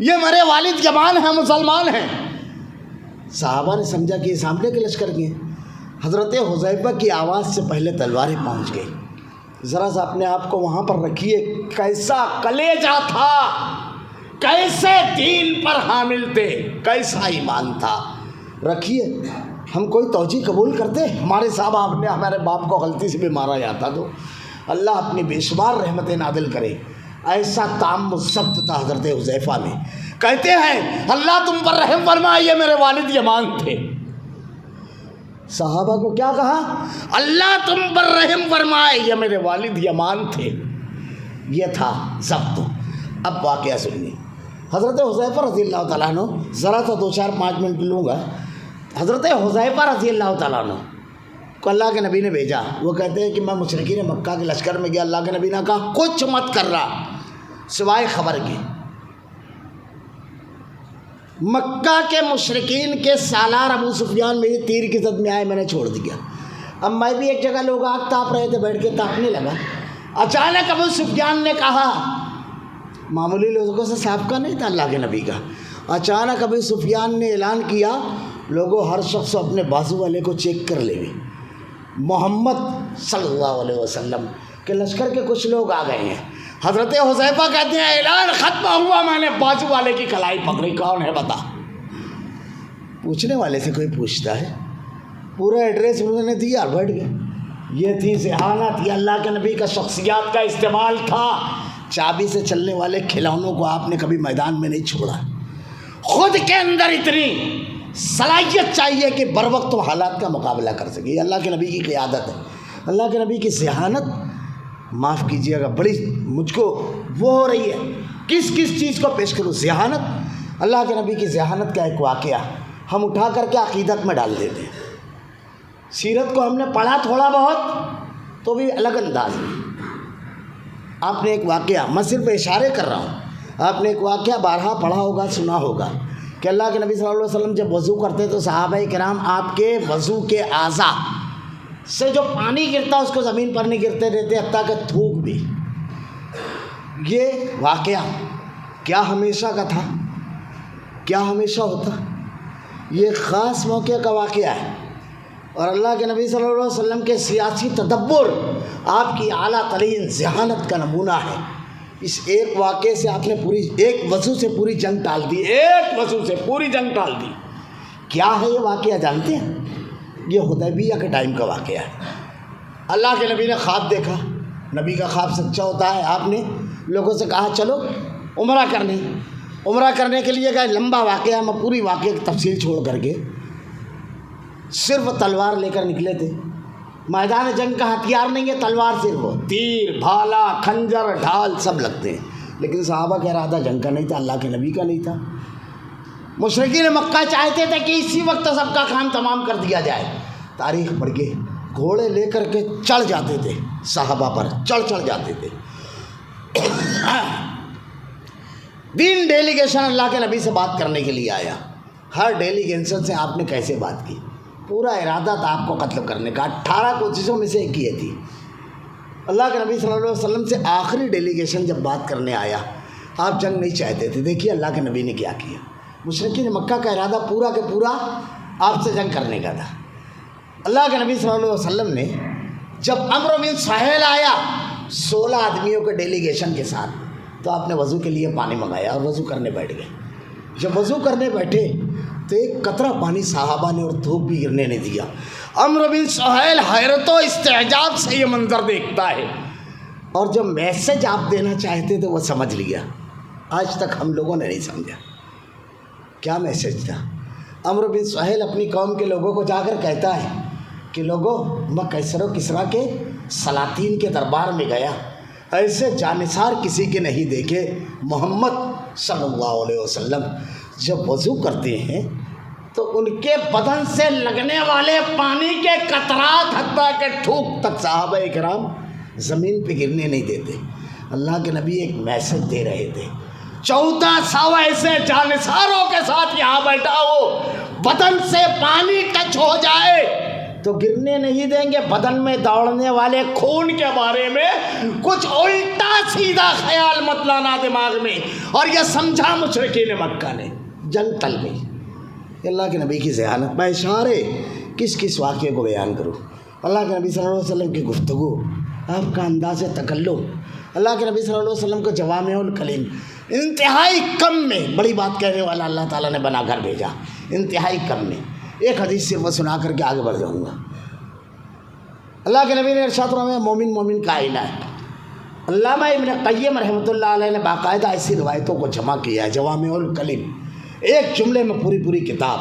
یہ میرے والد یمان ہیں، مسلمان ہیں. صحابہ نے سمجھا کہ یہ سامنے کے لشکر کے ہیں. حضرت حذیفہ کی آواز سے پہلے تلواریں پہنچ گئی. ذرا سا اپنے آپ کو وہاں پر رکھیے. کیسا کلیجہ تھا، کیسے دین پر حامل تھے، کیسا ایمان تھا. رکھیے. ہم کوئی توجیہ قبول کرتے؟ ہمارے صاحب آپ نے ہمارے باپ کو غلطی سے بھی مارا جاتا تو اللہ اپنی بے شمار رحمتیں نازل کرے. ایسا تام ضبط تھا حضرت حذیفہ میں. کہتے ہیں اللہ تم پر رحم فرمائے، یہ میرے والد یمان تھے. صحابہ کو کیا کہا؟ اللہ تم پر رحم فرمائے، یہ میرے والد یمان تھے. یہ تھا ضبط. اب واقعہ سنیے. حضرت حذیفہ رضی اللہ تعالیٰ عنہ، ذرا سا 2-4-5 منٹ لوں گا. حضرت حذیفہ رضی اللہ تعالیٰ عنہ کو اللہ کے نبی نے بھیجا. وہ کہتے ہیں کہ میں مشرکین مکہ کے لشکر میں گیا. اللہ کے نبی نے کہا کچھ مت کر رہا سوائے خبر کے. مکہ کے مشرکین کے سالار ابو سفیان میری تیر کی زد میں آئے، میں نے چھوڑ دیا. اب میں بھی ایک جگہ، لوگ آگ تاپ رہے تھے، بیٹھ کے تاپنے لگا. اچانک ابو سفیان نے کہا، معمولی لوگوں سے سابقہ نہیں تھا اللہ کے نبی کا. اچانک ابو سفیان نے اعلان کیا لوگوں ہر شخص اپنے بازو والے کو چیک کر لے. محمد صلی اللہ علیہ وسلم کے لشکر کے کچھ لوگ آ گئے ہیں. حضرت حذیفہ کہتے ہیں اعلان ختم ہوا، میں نے بازو والے کی کلائی پکڑی. کون ہے بتا؟ پوچھنے والے سے کوئی پوچھتا ہے؟ پورا ایڈریس انہوں نے دیا، بیٹھ گئے. یہ تھی ذہانت. یہ اللہ کے نبی کا شخصیات کا استعمال تھا. چابی سے چلنے والے کھلونوں کو آپ نے کبھی میدان میں نہیں چھوڑا. خود کے اندر اتنی صلاحیت چاہیے کہ بر وقت و حالات کا مقابلہ کر سکے. یہ اللہ کے نبی کی قیادت ہے. اللہ کے نبی کی ذہانت، معاف کیجیے گا، بڑی مجھ کو وہ ہو رہی ہے کس چیز کو پیش کروں. ذہانت، اللہ کے نبی کی ذہانت کا ایک واقعہ ہم اٹھا کر کے عقیدت میں ڈال دیتے ہیں. سیرت کو ہم نے پڑھا تھوڑا بہت تو بھی الگ انداز میں. آپ نے ایک واقعہ، میں صرف اشارے کر رہا ہوں، آپ نے ایک واقعہ بارہا پڑھا ہوگا، سنا ہوگا کہ اللہ کے نبی صلی اللہ علیہ وسلم جب وضو کرتے تو صحابہ کرام آپ کے وضو کے اعضاء سے جو پانی گرتا اس کو زمین پر نہیں گرتے رہتے، حتیٰ کہ تھوک بھی. یہ واقعہ کیا ہمیشہ کا تھا؟ کیا ہمیشہ ہوتا؟ یہ خاص موقع کا واقعہ ہے. اور اللہ کے نبی صلی اللہ علیہ وسلم کے سیاسی تدبر، آپ کی اعلیٰ ترین ذہانت کا نمونہ ہے. اس ایک واقعے سے آپ نے ایک وضو سے پوری جنگ ٹال دی. ایک وضو سے پوری جنگ ٹال دی. کیا ہے یہ واقعہ جانتے ہیں؟ یہ حدیبیہ کے ٹائم کا واقعہ ہے. اللہ کے نبی نے خواب دیکھا. نبی کا خواب سچا ہوتا ہے. آپ نے لوگوں سے کہا چلو عمرہ کرنے کے لیے گئے. لمبا واقعہ، میں پوری واقعے کی تفصیل چھوڑ کر کے صرف تلوار لے کر نکلے تھے. میدان جنگ کا ہتھیار نہیں ہے تلوار، صرف تیر، بھالا، خنجر، ڈھال سب لگتے ہیں. لیکن صحابہ کا ارادہ جنگ کا نہیں تھا، اللہ کے نبی کا نہیں تھا. مشرکین مکہ چاہتے تھے کہ اسی وقت سب کا کام تمام کر دیا جائے. تاریخ پڑھ کے گھوڑے لے کر کے چڑھ جاتے تھے، صحابہ پر چڑھ جاتے تھے. دین ڈیلیگیشن اللہ کے نبی سے بات کرنے کے لیے آیا. ہر ڈیلیگیشن سے آپ نے کیسے بات کی؟ پورا ارادہ تھا آپ کو قتل کرنے کا. 18 کوششوں میں سے ایک یہ تھی. اللہ کے نبی صلی اللہ علیہ وسلم سے آخری ڈیلیگیشن جب بات کرنے آیا، آپ جنگ نہیں چاہتے تھے. دیکھیے اللہ کے نبی نے کیا کیا. مشرکین مکہ کا ارادہ پورا کے پورا آپ سے جنگ کرنے کا تھا. اللہ کے نبی صلی اللہ علیہ وسلم نے جب عمرو بن سہیل آیا 16 آدمیوں کے ڈیلیگیشن کے ساتھ، تو آپ نے وضو کے لیے پانی منگایا اور وضو کرنے بیٹھ گئے. جب وضو کرنے بیٹھے تو ایک قطرہ پانی صحابہ نے اور دھوپ بھی گرنے نہیں دیا. عمرو بن سہیل حیرت و استعجاب سے یہ منظر دیکھتا ہے، اور جو میسج آپ دینا چاہتے تھے وہ سمجھ لیا. آج تک ہم لوگوں نے نہیں سمجھا کیا میسج تھا. عمرو بن سہیل اپنی قوم کے لوگوں کو جا کر کہتا ہے کہ لوگوں، میں کیسر و کسریٰ کے سلاطین کے دربار میں گیا، ایسے جانثار کسی کے نہیں دیکھے. محمد صلی اللہ علیہ وسلم جب وضو کرتے ہیں تو ان کے بدن سے لگنے والے پانی کے قطرات حتیٰ کہ تھوک تک صحابہ کرام زمین پہ گرنے نہیں دیتے. اللہ کے نبی ایک میسج دے رہے تھے. 1400 ایسے جانثاروں کے ساتھ یہاں بیٹھا ہو، بدن سے پانی ٹچ ہو جائے تو گرنے نہیں دیں گے. بدن میں دوڑنے والے خون کے بارے میں کچھ الٹا سیدھا خیال مت لانا دماغ میں. اور یہ سمجھا مشرکین مکہ نے، جنگ ٹل گئی. اللہ کے نبی کی ذہانت. میں اشارے کس واقعے کو بیان کروں. اللہ کے نبی صلی اللہ علیہ وسلم کی گفتگو، آپ کا انداز تکلم، اللہ کے نبی صلی اللہ علیہ وسلم کو جوامع الکلم، انتہائی کم میں بڑی بات کہنے والا اللہ تعالیٰ نے بنا کر بھیجا. انتہائی کم میں ایک حدیث صرف وہ سنا کر کے آگے بڑھ جاؤں گا. اللہ کے نبی نے ارشاد فرمایا مومن کا آئینہ ہے. علامہ ابن قیم رحمۃ اللہ علیہ نے باقاعدہ ایسی روایتوں کو جمع کیا ہے، جوامع الکلم، ایک جملے میں پوری کتاب.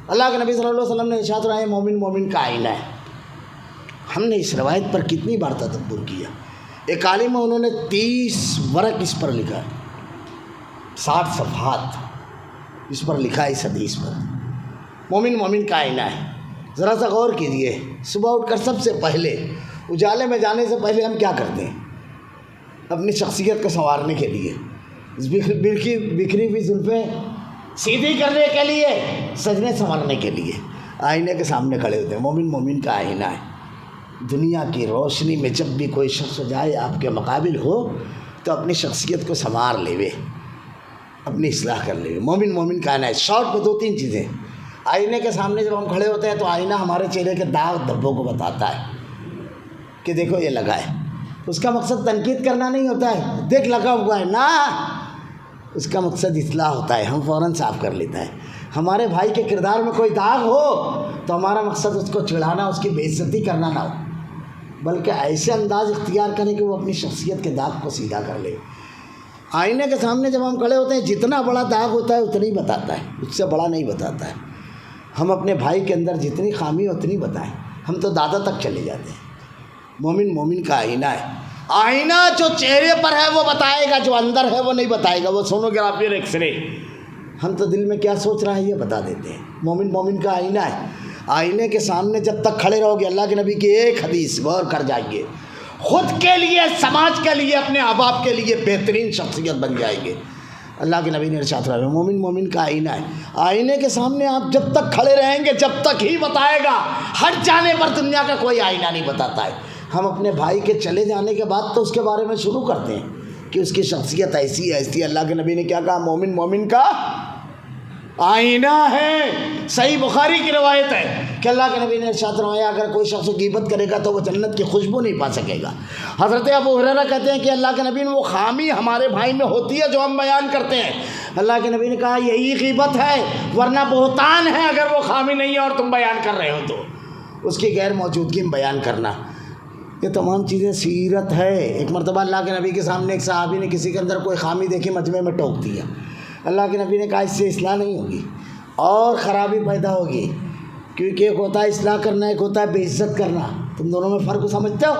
اللہ کے نبی صلی اللہ علیہ وسلم نے ارشاد فرمایا مومن کا آئینہ ہے. ہم نے اس روایت پر کتنی بار تدبر کیا. ایک عالم انہوں نے 30 ورق اس پر لکھا ہے، 60 صفحات اس پر لکھا ہے. اس حدیث پر مومن کا آئینہ ہے. ذرا سا غور کیجئے. صبح اٹھ کر سب سے پہلے اجالے میں جانے سے پہلے ہم کیا کرتے ہیں؟ اپنی شخصیت کو سنوارنے کے لیے، بکھری ہوئی زلفیں سیدھی کرنے کے لیے، سجنے سنوارنے کے لیے آئینے کے سامنے کھڑے ہوتے ہیں. مومن کا آئینہ ہے. دنیا کی روشنی میں جب بھی کوئی شخص جائے آپ کے مقابل ہو تو اپنی شخصیت کو سنوار لے، اپنی اصلاح کر لے. مومن کا آئینہ ہے. شارٹ میں 2-3 چیزیں. آئینے کے سامنے جب ہم کھڑے ہوتے ہیں تو آئینہ ہمارے چہرے کے داغ دھبوں کو بتاتا ہے کہ دیکھو یہ لگا ہے. اس کا مقصد تنقید کرنا نہیں ہوتا ہے، دیکھ لگا ہوا ہے نا، اس کا مقصد اصلاح ہوتا ہے. ہم فوراً صاف کر لیتا ہے. ہمارے بھائی کے کردار میں کوئی داغ ہو تو ہمارا مقصد اس کو چڑھانا، اس کی بے عزتی کرنا نہ ہو، بلکہ ایسے انداز اختیار کریں کہ وہ اپنی شخصیت کے داغ کو سیدھا کر لے. آئینے کے سامنے جب ہم کھڑے ہوتے ہیں جتنا بڑا داغ ہوتا ہے اتنا ہی بتاتا ہے، اس سے بڑا نہیں بتاتا ہے. ہم اپنے بھائی کے اندر جتنی خامی اتنی بتائیں، ہم تو دادا تک چلے جاتے ہیں. مومن کا آئینہ ہے. آئینہ جو چہرے پر ہے وہ بتائے گا، جو اندر ہے وہ نہیں بتائے گا. وہ سونوگرافی اور ایکس رے. ہم تو دل میں کیا سوچ رہا ہے یہ بتا دیتے ہیں. مومن کا آئینہ ہے. آئینے کے سامنے جب تک کھڑے رہو گے، اللہ کے نبی کی ایک حدیث غور کر جائیے، خود کے لیے، سماج کے لیے، اپنے احباب کے لیے بہترین شخصیت بن جائیں گے. اللہ کے نبی نے ارشاد فرمایا مومن کا آئینہ ہے. آئینے کے سامنے آپ جب تک کھڑے رہیں گے جب تک ہی بتائے گا. ہٹ جانے پر دنیا کا کوئی آئینہ نہیں بتاتا ہے. ہم اپنے بھائی کے چلے جانے کے بعد تو اس کے بارے میں شروع کرتے ہیں کہ اس کی شخصیت ایسی ہے. اللہ کے نبی نے کیا کہا؟ مومن کا آئینہ ہے. صحیح بخاری کی روایت ہے کہ اللہ کے نبی نے ارشاد فرمایا اگر کوئی شخص غیبت کرے گا تو وہ جنت کی خوشبو نہیں پا سکے گا. حضرت ابو ہریرہ کہتے ہیں کہ اللہ کے نبی نے وہ خامی ہمارے بھائی میں ہوتی ہے جو ہم بیان کرتے ہیں. اللہ کے نبی نے کہا یہی غیبت ہے، ورنہ بہتان ہے اگر وہ خامی نہیں ہے اور تم بیان کر رہے ہو تو اس کی غیر موجودگی میں بیان کرنا. یہ تمام چیزیں سیرت ہے۔ ایک مرتبہ اللہ کے نبی کے سامنے ایک صحابی نے کسی کے اندر کوئی خامی دیکھی، مجمع میں ٹوک دیا۔ اللہ کے نبی نے کہا اس سے اصلاح نہیں ہوگی اور خرابی پیدا ہوگی، کیونکہ ایک ہوتا ہے اصلاح کرنا، ایک ہوتا ہے بے عزت کرنا، تم دونوں میں فرق سمجھتے ہو؟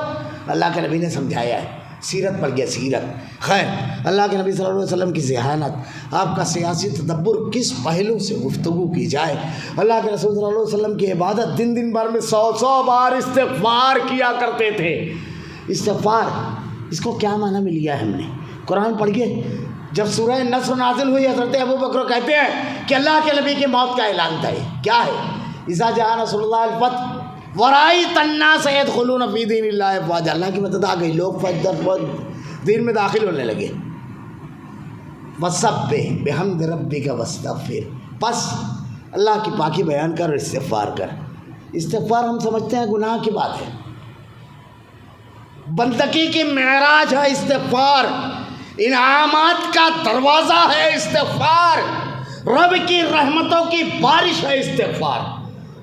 اللہ کے نبی نے سمجھایا ہے، سیرت پڑھ گیا سیرت۔ خیر، اللہ کے نبی صلی اللہ علیہ وسلم کی ذہانت، آپ کا سیاسی تدبر کس پہلو سے گفتگو کی جائے۔ اللہ کے رسول صلی اللہ علیہ وسلم کی عبادت دن بھر میں 100 بار استغفار کیا کرتے تھے۔ استغفار، اس کو کیا معنی میں لیا ہے ہم نے؟ قرآن پڑھیے، جب سورہ نصر نازل ہوئی حضرت ابوبکر کہتے ہیں کہ اللہ کے نبی کی موت کا اعلان تھا۔ کیا ہے؟ اذا جاء نصر اللہ الفتح ورأيت الناس يدخلون في دين الله افواجا، اللہ کی مدد آ گئی، لوگ دین میں داخل ہونے لگے۔ وسبح بحمد ربک واستغفر، پس اللہ کی پاکی بیان کر اور استغفار کر۔ استغفار ہم سمجھتے ہیں گناہ کی بات ہے، بندگی کی معراج ہے استغفار، انعامات کا دروازہ ہے استغفار، رب کی رحمتوں کی بارش ہے استغفار۔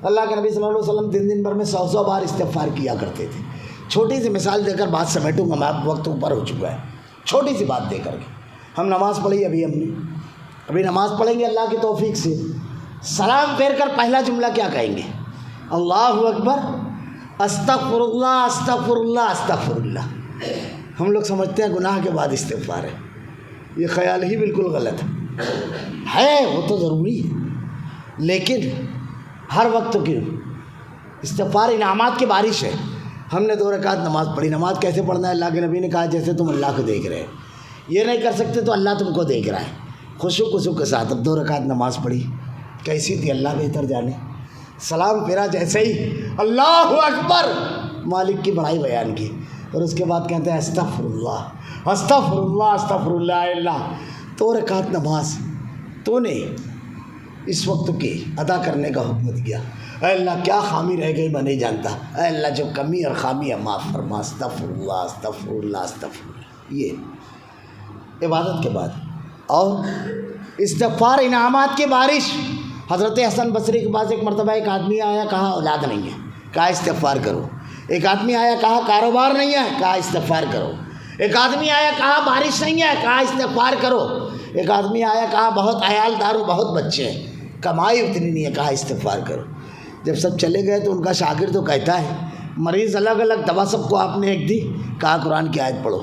اللہ کے نبی صلی اللہ علیہ وسلم دن بھر میں 100 بار استغفار کیا کرتے تھے۔ چھوٹی سی مثال دے کر بات سمیٹوں گا، میں وقت اوپر ہو چکا ہے، چھوٹی سی بات دے کر کے۔ ہم نماز پڑھی ابھی نماز پڑھیں گے اللہ کی توفیق سے، سلام پھیر کر پہلا جملہ کیا کہیں گے؟ اللہ اکبر، استغفر اللہ استغفر اللہ استغفر اللہ۔ ہم لوگ سمجھتے ہیں گناہ کے بعد استغفار ہے، یہ خیال ہی بالکل غلط ہے، وہ تو ضروری ہے، لیکن ہر وقت کیوں؟ استغفار انعامات کی بارش ہے۔ ہم نے 2 رکعت نماز پڑھی، نماز کیسے پڑھنا ہے؟ اللہ کے نبی نے کہا جیسے تم اللہ کو دیکھ رہے، یہ نہیں کر سکتے تو اللہ تم کو دیکھ رہا ہے، خشوع کے ساتھ۔ اب 2 رکعت نماز پڑھی، کیسی تھی اللہ بہتر جانے۔ سلام پھیرا جیسے ہی اللہ اکبر، مالک کی بڑائی بیان کی، اور اس کے بعد کہتے ہیں استغفر اللہ استغفر اللہ استغفر اللہ اللہ۔ 2 رکعت نماز تو نے اس وقت کی ادا کرنے کا حکم دیا۔ اے اللہ کیا خامی رہ گئی میں نہیں جانتا، اے اللہ جو کمی اور خامی ہے معاف فرما، استغفر اللہ استغفر اللہ استغفر اللہ۔ یہ عبادت کے بعد، اور استغفار انعامات کی بارش۔ حضرت حسن بصری کے پاس ایک مرتبہ ایک آدمی آیا، کہا اولاد نہیں ہے، کہا استغفار کرو۔ ایک آدمی آیا، کہا کاروبار نہیں ہے، کہا استغفار کرو۔ ایک آدمی آیا، کہا بارش نہیں ہے، کہا استغفار کرو۔ ایک آدمی آیا، کہا بہت عیال دار ہوں، بہت بچے ہیں، کمائی اتنی نہیں ہے، کہا استغفار کرو۔ جب سب چلے گئے تو ان کا شاگرد تو کہتا ہے مریض الگ الگ دوا سب کو آپ نے ایک دی، کہا قرآن کی آیت پڑھو،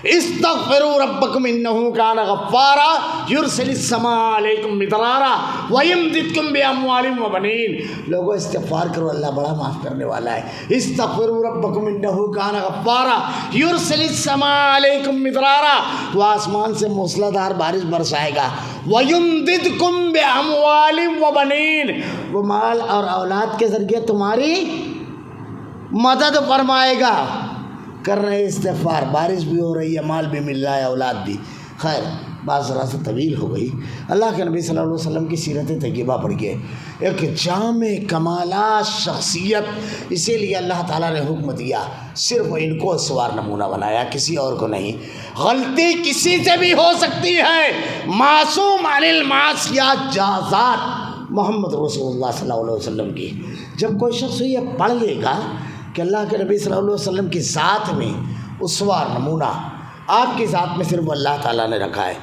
استغفروا ربکم انہ کان غفارا یرسل السماء علیکم مدرارا ویمددکم باموال وبنین۔ لوگوں استغفار کرو، اللہ بڑا معاف کرنے والا ہے۔ استغفروا ربکم انہ کان غفارا یرسل السماء علیکم مدرارا، وہ آسمان سے موسلادھار بارش برسائے گا، ویمددکم باموال وبنین، وہ مال اور اولاد کے ذریعے تمہاری مدد فرمائے گا۔ کر رہے استغفار، بارش بھی ہو رہی ہے، مال بھی مل رہا ہے، اولاد بھی۔ خیر، بات ذرا سے طویل ہو گئی۔ اللہ کے نبی صلی اللہ علیہ وسلم کی سیرت طیبہ پڑھ کے ایک جامع کمالات شخصیت، اسی لیے اللہ تعالیٰ نے حکم دیا صرف ان کو سوار نمونہ بنایا، کسی اور کو نہیں۔ غلطی کسی سے بھی ہو سکتی ہے، معصوم عن المعصیات جازات، محمد رسول اللہ صلی اللہ علیہ وسلم کی۔ جب کوئی شخص یہ پڑھ لے گا کہ اللہ کے نبی صلی اللہ علیہ وسلم کی ذات میں اسوہ نمونہ، آپ کی ذات میں صرف اللہ تعالیٰ نے رکھا ہے،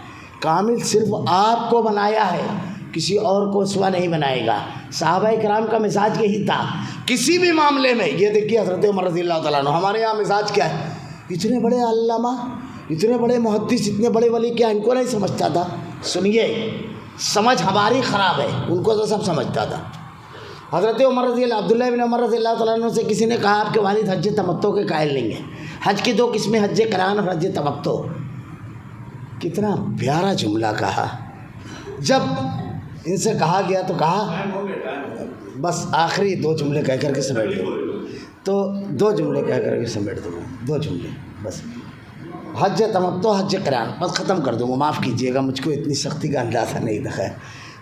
کامل صرف آپ کو بنایا ہے، کسی اور کو اسوہ نہیں بنائے گا۔ صحابہ کرام کا مزاج یہی تھا کسی بھی معاملے میں۔ یہ دیکھیے حضرت عمر رضی اللہ تعالیٰ عنہ، ہمارے یہاں مزاج کیا ہے؟ اتنے بڑے علامہ، اتنے بڑے محدث، اتنے بڑے ولی، کیا ان کو نہیں سمجھتا تھا؟ سنیے، سمجھ ہماری خراب ہے، ان کو تو سب سمجھتا تھا۔ حضرت عمر رضی اللہ، عبداللہ بن عمر رضی اللہ تعالیٰ عنہ سے کسی نے کہا آپ کے والد حج تمتع کے قائل نہیں ہیں۔ حج کی 2 قسمیں، حج قران اور حج تمتع۔ کتنا پیارا جملہ کہا۔ جب ان سے کہا گیا تو کہا، بس آخری 2 جملے کہہ کر کے سمیٹ دوں، تو 2 جملے کہہ کر کے سمیٹ دوں، 2 جملے بس، حج تمتع حج قران، بس ختم کر دوں گا، معاف کیجیے گا، مجھ کو اتنی سختی کا اندازہ نہیں تھا،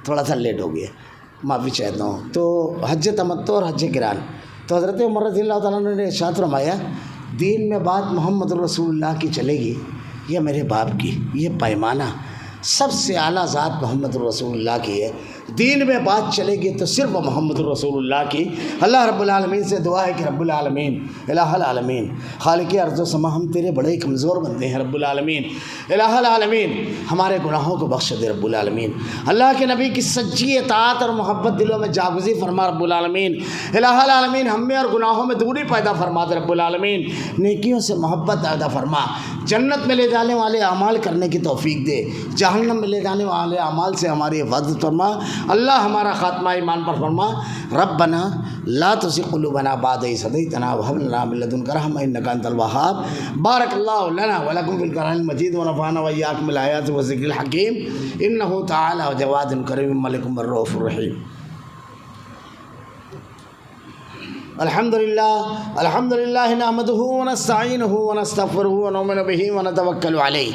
تھوڑا سا لیٹ ہو گیا، معافی چاہتا ہوں۔ تو حج تمتع اور حج قران، تو حضرت عمر رضی اللہ تعالیٰ عنہ نے ارشاد فرمایا، دین میں بات محمد رسول اللہ کی چلے گی یا میرے باپ کی؟ یہ پیمانہ سب سے اعلیٰ ذات محمد رسول اللہ کی ہے، دین میں بات چلے گی تو صرف محمد رسول اللہ کی۔ اللہ رب العالمین سے دعا ہے کہ رب العالمین الہ العالمین خالق ارض و سما، ہم تیرے بڑے کمزور بندے ہیں رب العالمین، الہ العالمین ہمارے گناہوں کو بخش دے رب العالمین، اللہ کے نبی کی سچی اطاعت اور محبت دلوں میں جاگزی فرما رب العالمین، الہ العالمین ہم میں اور گناہوں میں دوری پیدا فرما دے رب العالمین، نیکیوں سے محبت پیدا فرما، جنت میں لے جانے والے اعمال کرنے کی توفیق دے، جہنم میں لے جانے والے اعمال سے ہماری حفاظت فرما، اللہ ہمارا خاتمہ ایمان پر فرما۔ ربنا لا تزغ قلوبنا بعد إذ هديتنا وهب لنا من لدنك رحمة إنك أنت الوهاب۔ بارك الله لنا ولكم في القرآن المجيد ونفعنا وإياكم بالآيات والذكر الحكيم إنه تعالى جواد كريم ملك الرؤوف الرحيم۔ الحمد لله نحمده ونستعينه ونستغفره ونؤمن به ونتوكل عليه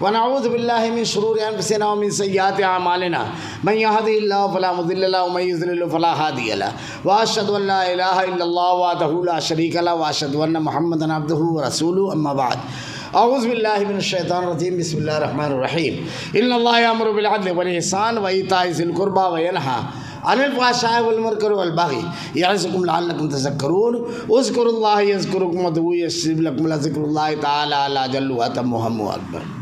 ونعوذ بالله من شرور أنفسنا ومن سيئات أعمالنا، من يهده الله فلا مضل له ومن يضلل فلا هادي له، وأشهد أن لا إله إلا الله وحده لا شريك له وأشهد أن محمدا عبده ورسوله، أما بعد أعوذ بالله من الشيطان الرجيم، بسم الله الرحمن الرحيم۔ إن الله يأمر بالعدل والإحسان وإيتاء ذي القربى وينهى عن الفحشاء والمنكر والبغي يعظكم لعلكم تذكرون، اذكروا الله يذكركم وادعوه يستجب لكم، لذكر الله تعالى لا جل وأتم وهم أكبر۔